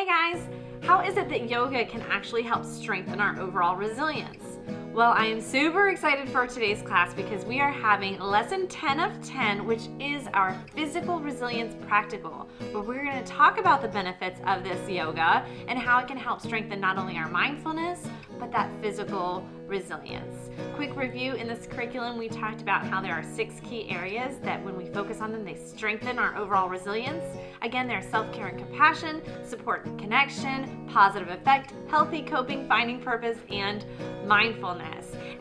Hey guys, how is it that yoga can actually help strengthen our overall resilience? Well, I am super excited for today's class because we are having lesson 10 of 10, which is our physical resilience practical, where we're going to talk about the benefits of this yoga and how it can help strengthen not only our mindfulness, but that physical resilience. Quick review: in this curriculum, we talked about how there are 6 key areas that when we focus on them, they strengthen our overall resilience. Again, they're self-care and compassion, support and connection, positive effect, healthy coping, finding purpose, and mindfulness.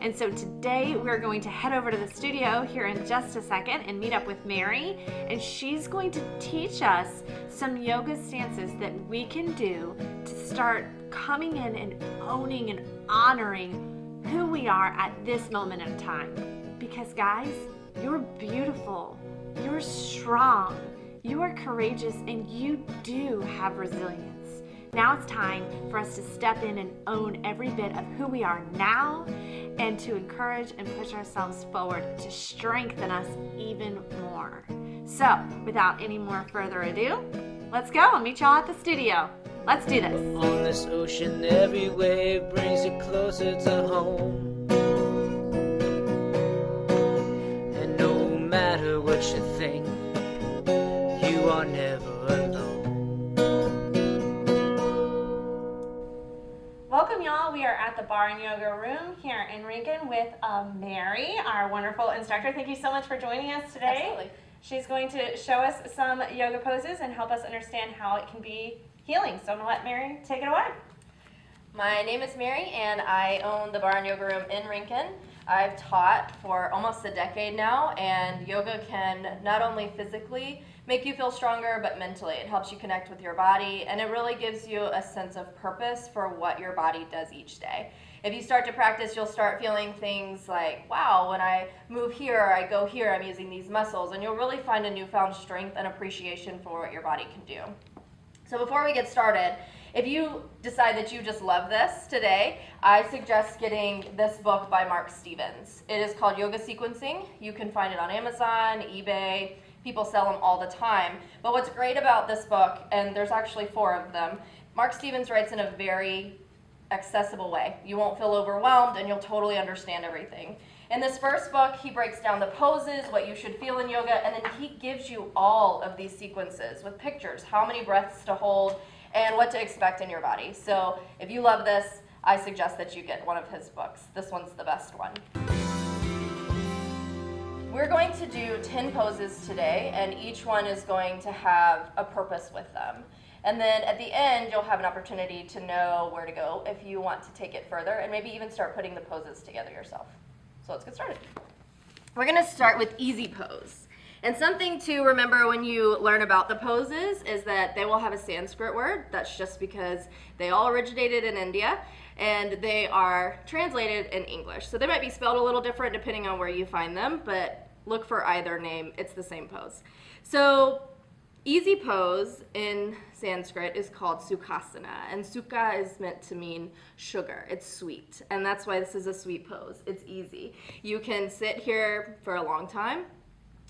And so today we're going to head over to the studio here in just a second and meet up with Mary, and she's going to teach us some yoga stances that we can do to start coming in and owning and honoring who we are at this moment in time. Because guys, you're beautiful, you're strong, you are courageous, and you do have resilience. Now it's time for us to step in and own every bit of who we are now and to encourage and push ourselves forward to strengthen us even more. So, without any more further ado, let's go. I'll meet y'all at the studio. Let's do this. On this ocean, every wave brings you closer to home. And no matter what you think, you are never alone. Welcome, y'all. We are at the Bar and Yoga Room here in Rincon with Mary, our wonderful instructor. Thank you so much for joining us today. Absolutely. She's going to show us some yoga poses and help us understand how it can be healing. So I'm going to let Mary take it away. My name is Mary, and I own the Bar and Yoga Room in Rincon. I've taught for almost a decade now, and yoga can not only physically make you feel stronger, but mentally. It helps you connect with your body, and it really gives you a sense of purpose for what your body does each day. If you start to practice, you'll start feeling things like, wow, when I move here, I go here, I'm using these muscles, and you'll really find a newfound strength and appreciation for what your body can do. So before we get started, if you decide that you just love this today, I suggest getting this book by Mark Stevens. It is called Yoga Sequencing. You can find it on Amazon, eBay. People sell them all the time. But what's great about this book, and there's actually 4 of them, Mark Stevens writes in a very accessible way. You won't feel overwhelmed, and you'll totally understand everything. In this first book, he breaks down the poses, what you should feel in yoga, and then he gives you all of these sequences with pictures, how many breaths to hold, and what to expect in your body. So if you love this, I suggest that you get one of his books. This one's the best one. We're going to do 10 poses today, and each one is going to have a purpose with them. And then at the end, you'll have an opportunity to know where to go if you want to take it further and maybe even start putting the poses together yourself. So let's get started. We're going to start with easy pose. And something to remember when you learn about the poses is that they will have a Sanskrit word. That's just because they all originated in India and they are translated in English. So they might be spelled a little different depending on where you find them, but look for either name. It's the same pose. So easy pose in Sanskrit is called Sukhasana, and Sukha is meant to mean sugar. It's sweet, and that's why this is a sweet pose. It's easy. You can sit here for a long time.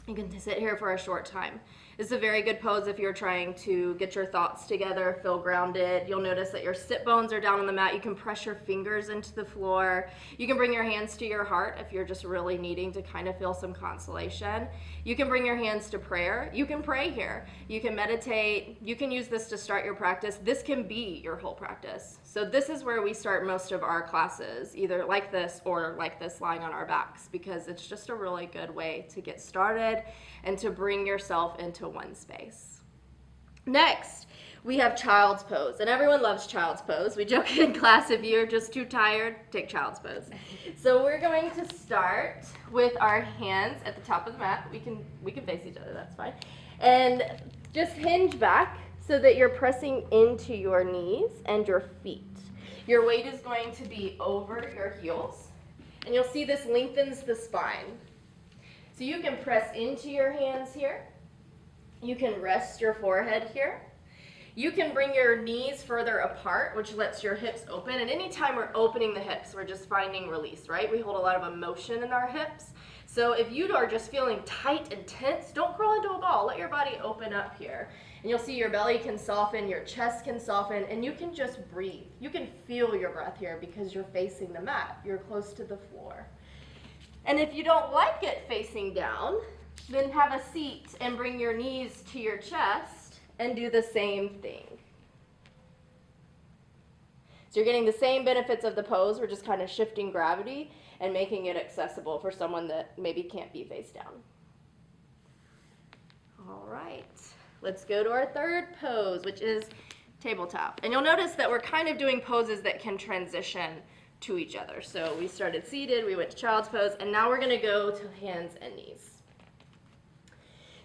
You can sit here for a short time. This is a very good pose if you're trying to get your thoughts together, feel grounded. You'll notice that your sit bones are down on the mat. You can press your fingers into the floor. You can bring your hands to your heart if you're just really needing to kind of feel some consolation. You can bring your hands to prayer. You can pray here. You can meditate. You can use this to start your practice. This can be your whole practice. So this is where we start most of our classes, either like this or like this lying on our backs, because it's just a really good way to get started and to bring yourself into one space. Next, we have child's pose, and everyone loves child's pose. We joke in class, if you're just too tired, take child's pose. So we're going to start with our hands at the top of the mat. We can face each other, that's fine. And just hinge back so that you're pressing into your knees and your feet. Your weight is going to be over your heels, and you'll see this lengthens the spine. So you can press into your hands here. You can rest your forehead here. You can bring your knees further apart, which lets your hips open. And anytime we're opening the hips, we're just finding release, right? We hold a lot of emotion in our hips. So if you are just feeling tight and tense, don't crawl into a ball. Let your body open up here. And you'll see your belly can soften, your chest can soften, and you can just breathe. You can feel your breath here because you're facing the mat. You're close to the floor. And if you don't like it facing down, then have a seat and bring your knees to your chest and do the same thing. So you're getting the same benefits of the pose. We're just kind of shifting gravity and making it accessible for someone that maybe can't be face down. All right, let's go to our third pose, which is tabletop. And you'll notice that we're kind of doing poses that can transition to each other. So we started seated, we went to child's pose, and now we're gonna go to hands and knees.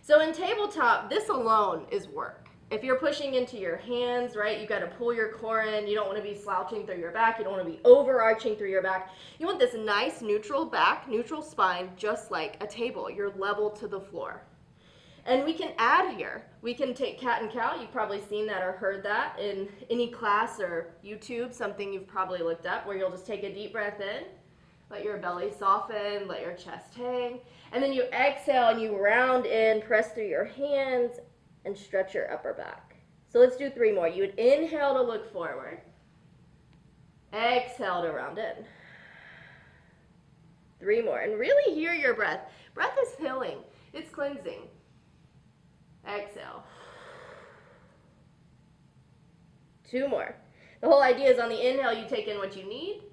So in tabletop, this alone is work. If you're pushing into your hands, right, you got to pull your core in. You don't want to be slouching through your back. You don't want to be overarching through your back. You want this nice neutral back, neutral spine, just like a table. You're level to the floor. And we can add here. We can take cat and cow. You've probably seen that or heard that in any class or YouTube, something you've probably looked up, where you'll just take a deep breath in, let your belly soften, let your chest hang, and then you exhale and you round in, press through your hands, and stretch your upper back. So let's do 3 more. You would inhale to look forward. Exhale to round in. 3 more. And really hear your breath. Breath is healing. It's cleansing. Exhale. 2 more. The whole idea is on the inhale, you take in what you need.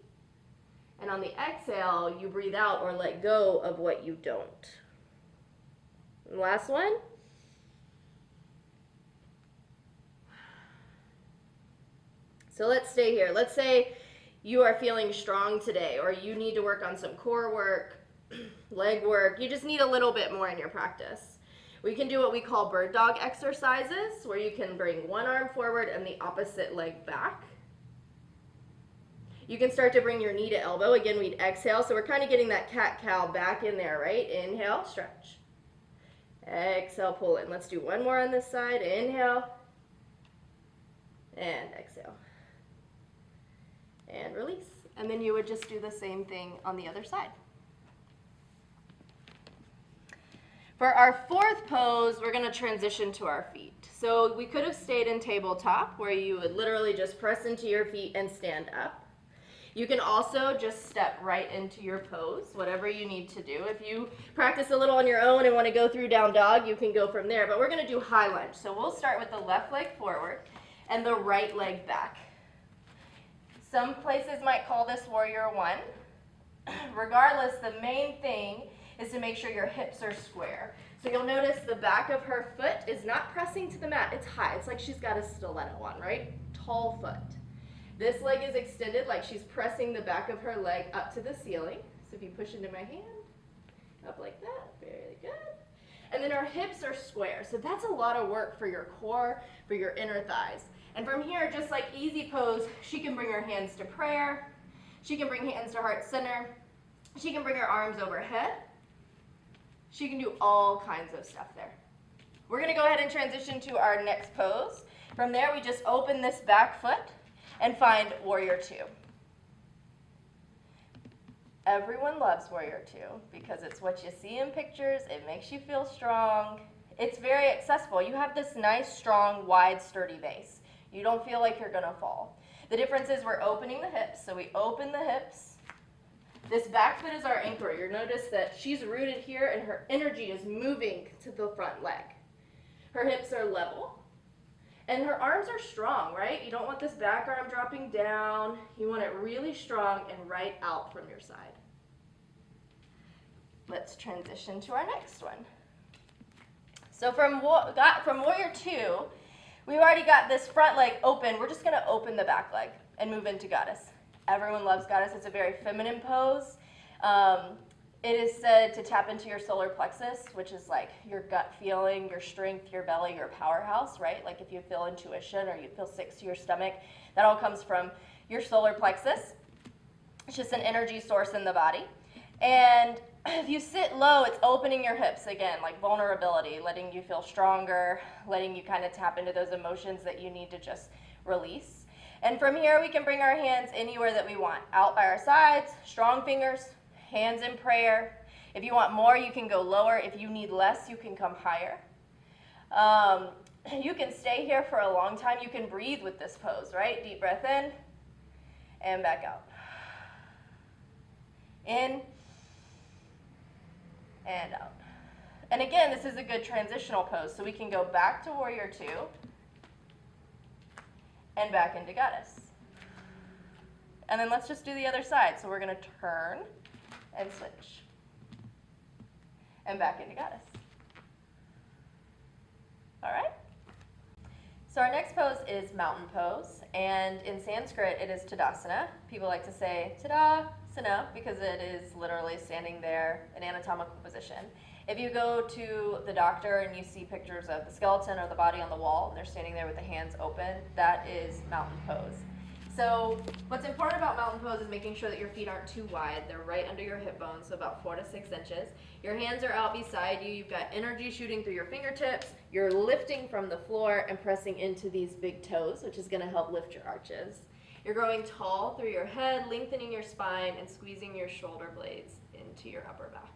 And on the exhale, you breathe out or let go of what you don't. And last one. So let's stay here. Let's say you are feeling strong today, or you need to work on some core work, leg work. You just need a little bit more in your practice. We can do what we call bird dog exercises, where you can bring one arm forward and the opposite leg back. You can start to bring your knee to elbow. Again, we'd exhale. So we're kind of getting that cat-cow back in there, right? Inhale, stretch. Exhale, pull in. Let's do one more on this side. Inhale. And exhale. And release. And then you would just do the same thing on the other side. For our 4th pose, we're going to transition to our feet. So we could have stayed in tabletop, where you would literally just press into your feet and stand up. You can also just step right into your pose, whatever you need to do. If you practice a little on your own and want to go through down dog, you can go from there. But we're going to do high lunge. So we'll start with the left leg forward and the right leg back. Some places might call this warrior 1. Regardless, the main thing is to make sure your hips are square. So you'll notice the back of her foot is not pressing to the mat. It's high. It's like she's got a stiletto on, right? Tall foot. This leg is extended like she's pressing the back of her leg up to the ceiling. So if you push into my hand, up like that, very good. And then her hips are square. So that's a lot of work for your core, for your inner thighs. And from here, just like easy pose, she can bring her hands to prayer. She can bring hands to heart center. She can bring her arms overhead. She can do all kinds of stuff there. We're going to go ahead and transition to our next pose. From there, we just open this back foot and find warrior 2. Everyone loves warrior 2 because it's what you see in pictures. It makes you feel strong. It's very accessible. You have this nice, strong, wide, sturdy base. You don't feel like you're going to fall. The difference is we're opening the hips. So we open the hips. This back foot is our anchor. You'll notice that she's rooted here and her energy is moving to the front leg. Her hips are level. And her arms are strong, right? You don't want this back arm dropping down. You want it really strong and right out from your side. Let's transition to our next one. So from warrior 2, we've already got this front leg open. We're just going to open the back leg and move into goddess. Everyone loves goddess. It's a very feminine pose. It is said to tap into your solar plexus, which is like your gut feeling, your strength, your belly, your powerhouse, right? Like if you feel intuition or you feel sick to your stomach, that all comes from your solar plexus. It's just an energy source in the body. And if you sit low, it's opening your hips again, like vulnerability, letting you feel stronger, letting you kind of tap into those emotions that you need to just release. And from here, we can bring our hands anywhere that we want. Out by our sides, strong fingers, hands in prayer. If you want more, you can go lower. If you need less, you can come higher. You can stay here for a long time. You can breathe with this pose, right? Deep breath in and back out. In and out. And again, this is a good transitional pose, so we can go back to warrior two and back into goddess. And then let's just do the other side. So we're going to turn and switch and back into goddess. All right? So our next pose is mountain pose, and in Sanskrit it is Tadasana. People like to say Tadasana because it is literally standing there in anatomical position. If you go to the doctor and you see pictures of the skeleton or the body on the wall and they're standing there with the hands open, that is mountain pose. So what's important about mountain pose is making sure that your feet aren't too wide. They're right under your hip bones, so about 4 to 6 inches. Your hands are out beside you. You've got energy shooting through your fingertips. You're lifting from the floor and pressing into these big toes, which is going to help lift your arches. You're growing tall through your head, lengthening your spine, and squeezing your shoulder blades into your upper back.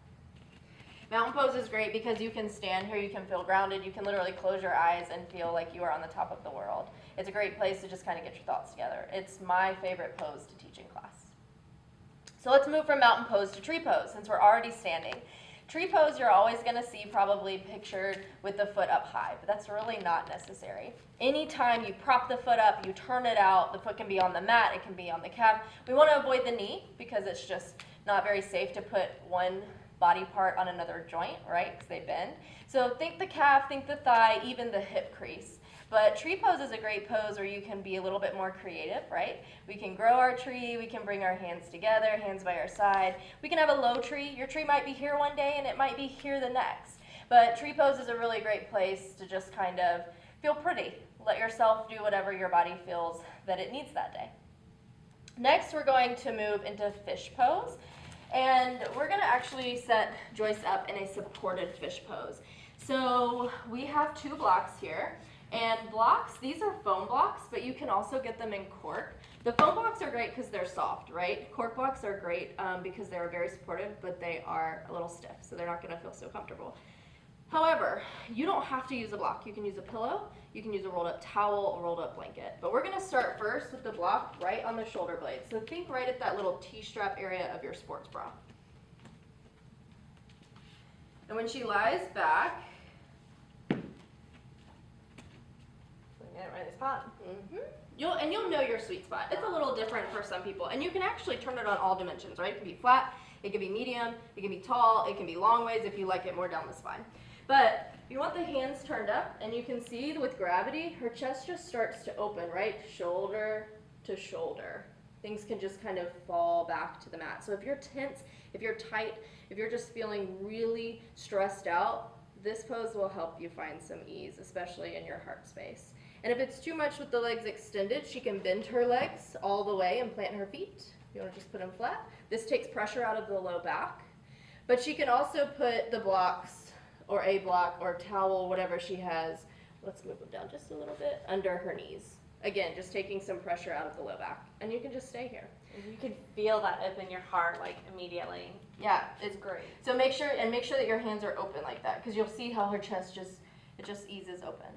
Mountain pose is great because you can stand here, you can feel grounded, you can literally close your eyes and feel like you are on the top of the world. It's a great place to just kind of get your thoughts together. It's my favorite pose to teach in class. So let's move from mountain pose to tree pose since we're already standing. Tree pose you're always going to see probably pictured with the foot up high, but that's really not necessary. Anytime you prop the foot up, you turn it out, the foot can be on the mat, it can be on the calf. We want to avoid the knee because it's just not very safe to put one body part on another joint, right, because they bend. So think the calf, think the thigh, even the hip crease. But tree pose is a great pose where you can be a little bit more creative, right? We can grow our tree, we can bring our hands together, hands by our side. We can have a low tree. Your tree might be here one day and it might be here the next. But tree pose is a really great place to just kind of feel pretty. Let yourself do whatever your body feels that it needs that day. Next, we're going to move into fish pose. And we're going to actually set Joyce up in a supported fish pose. So we have 2 blocks here. And blocks, these are foam blocks, but you can also get them in cork. The foam blocks are great because they're soft, right? Cork blocks are great because they're very supportive, but they are a little stiff, so they're not going to feel so comfortable. However, you don't have to use a block. You can use a pillow, you can use a rolled up towel, a rolled up blanket. But we're going to start first with the block right on the shoulder blade. So think right at that little T-strap area of your sports bra. And when she lies back, get it right in the spot. You'll know your sweet spot. It's a little different for some people, and you can actually turn it on all dimensions, right? It can be flat, it can be medium, it can be tall, it can be long ways if you like it more down the spine. But you want the hands turned up, and you can see with gravity, her chest just starts to open, right? Shoulder to shoulder. Things can just kind of fall back to the mat. So if you're tense, if you're tight, if you're just feeling really stressed out, this pose will help you find some ease, especially in your heart space. And if it's too much with the legs extended, she can bend her legs all the way and plant her feet. You want to just put them flat. This takes pressure out of the low back. But she can also put the blocks, or a block, or towel, whatever she has, let's move them down just a little bit, under her knees. Again, just taking some pressure out of the low back. And you can just stay here. You can feel that open your heart like immediately. Yeah, it's great. So make sure that your hands are open like that, because you'll see how her chest just eases open.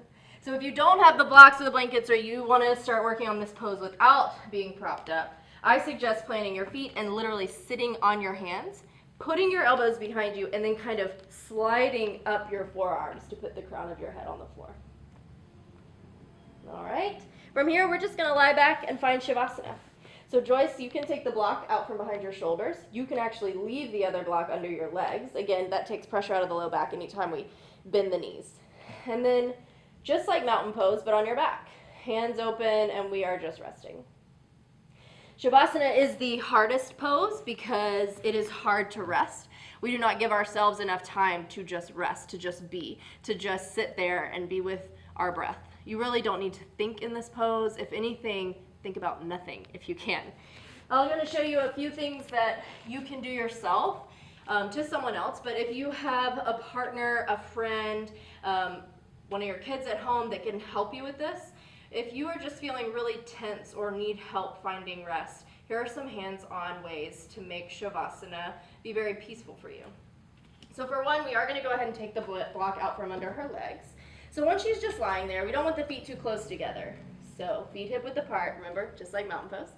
So if you don't have the blocks or the blankets, or you want to start working on this pose without being propped up, I suggest planting your feet and literally sitting on your hands, putting your elbows behind you, and then kind of sliding up your forearms to put the crown of your head on the floor. All right. From here, we're just going to lie back and find Shavasana. So Joyce, you can take the block out from behind your shoulders. You can actually leave the other block under your legs. Again, that takes pressure out of the low back anytime we bend the knees. And then just like mountain pose, but on your back. Hands open, and we are just resting. Shavasana is the hardest pose because it is hard to rest. We do not give ourselves enough time to just rest, to just be, to just sit there and be with our breath. You really don't need to think in this pose. If anything, think about nothing if you can. I'm going to show you a few things that you can do yourself to someone else, but if you have a partner, a friend, one of your kids at home that can help you with this, if you are just feeling really tense or need help finding rest, here are some hands-on ways to make Shavasana be very peaceful for you. So for one, we are going to go ahead and take the block out from under her legs. So once she's just lying there, we don't want the feet too close together. So feet hip width apart, remember, just like mountain pose.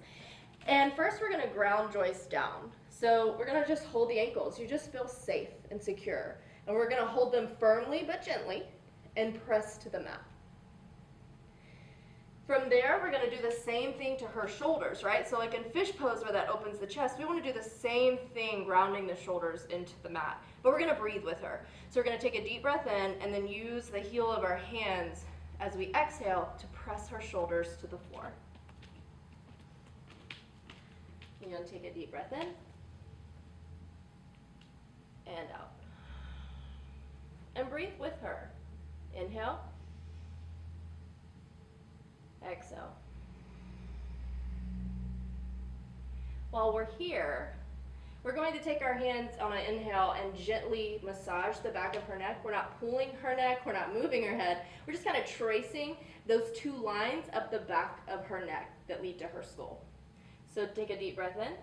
And first we're gonna ground joist down. So we're gonna just hold the ankles. You just feel safe and secure. And we're gonna hold them firmly but gently and press to the mat. From there, we're gonna do the same thing to her shoulders, right? So like in fish pose where that opens the chest, we wanna do the same thing, grounding the shoulders into the mat. But we're gonna breathe with her. So we're gonna take a deep breath in and then use the heel of our hands as we exhale to press her shoulders to the floor. You're gonna take a deep breath in and out. And breathe with her. Inhale. Exhale. While we're here, we're going to take our hands on an inhale and gently massage the back of her neck. We're not pulling her neck, we're not moving her head. We're just kind of tracing those two lines up the back of her neck that lead to her skull. So take a deep breath in.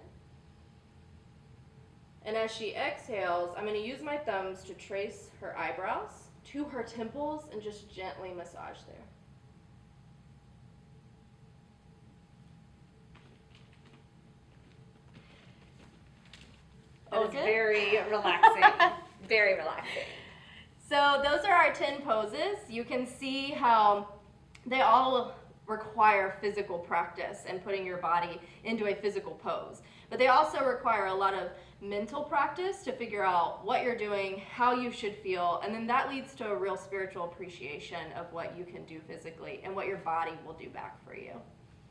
And as she exhales, I'm going to use my thumbs to trace her eyebrows to her temples and just gently massage there. That was Okay. very relaxing. Very relaxing. So those are our 10 poses. You can see how they all require physical practice and putting your body into a physical pose. But they also require a lot of mental practice to figure out what you're doing, how you should feel, and then that leads to a real spiritual appreciation of what you can do physically and what your body will do back for you.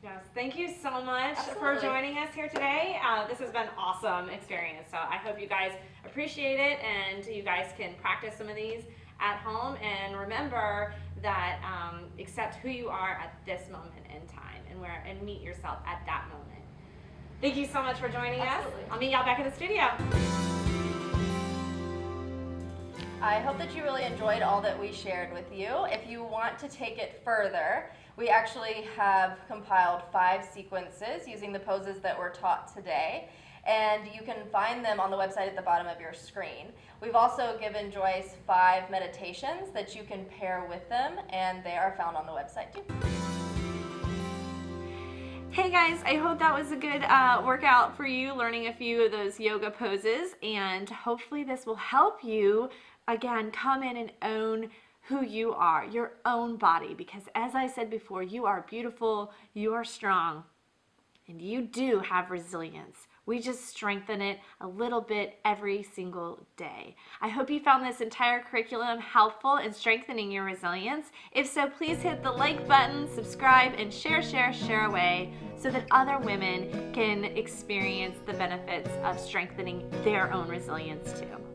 Yes, thank you so much for Absolutely. joining us here today. This has been an awesome experience. So I hope you guys appreciate it and you guys can practice some of these at home. And remember that accept who you are at this moment in time and meet yourself at that moment. Thank you so much for joining Absolutely. us. I'll meet y'all back in the studio. I hope that you really enjoyed all that we shared with you. If you want to take it further, we actually have compiled 5 sequences using the poses that were taught today, and you can find them on the website at the bottom of your screen. We've also given Joyce 5 meditations that you can pair with them, and they are found on the website too. Hey guys, I hope that was a good workout for you, learning a few of those yoga poses, and hopefully this will help you, again, come in and own who you are, your own body, because as I said before, you are beautiful, you are strong, and you do have resilience. We just strengthen it a little bit every single day. I hope you found this entire curriculum helpful in strengthening your resilience. If so, please hit the like button, subscribe, and share away so that other women can experience the benefits of strengthening their own resilience too.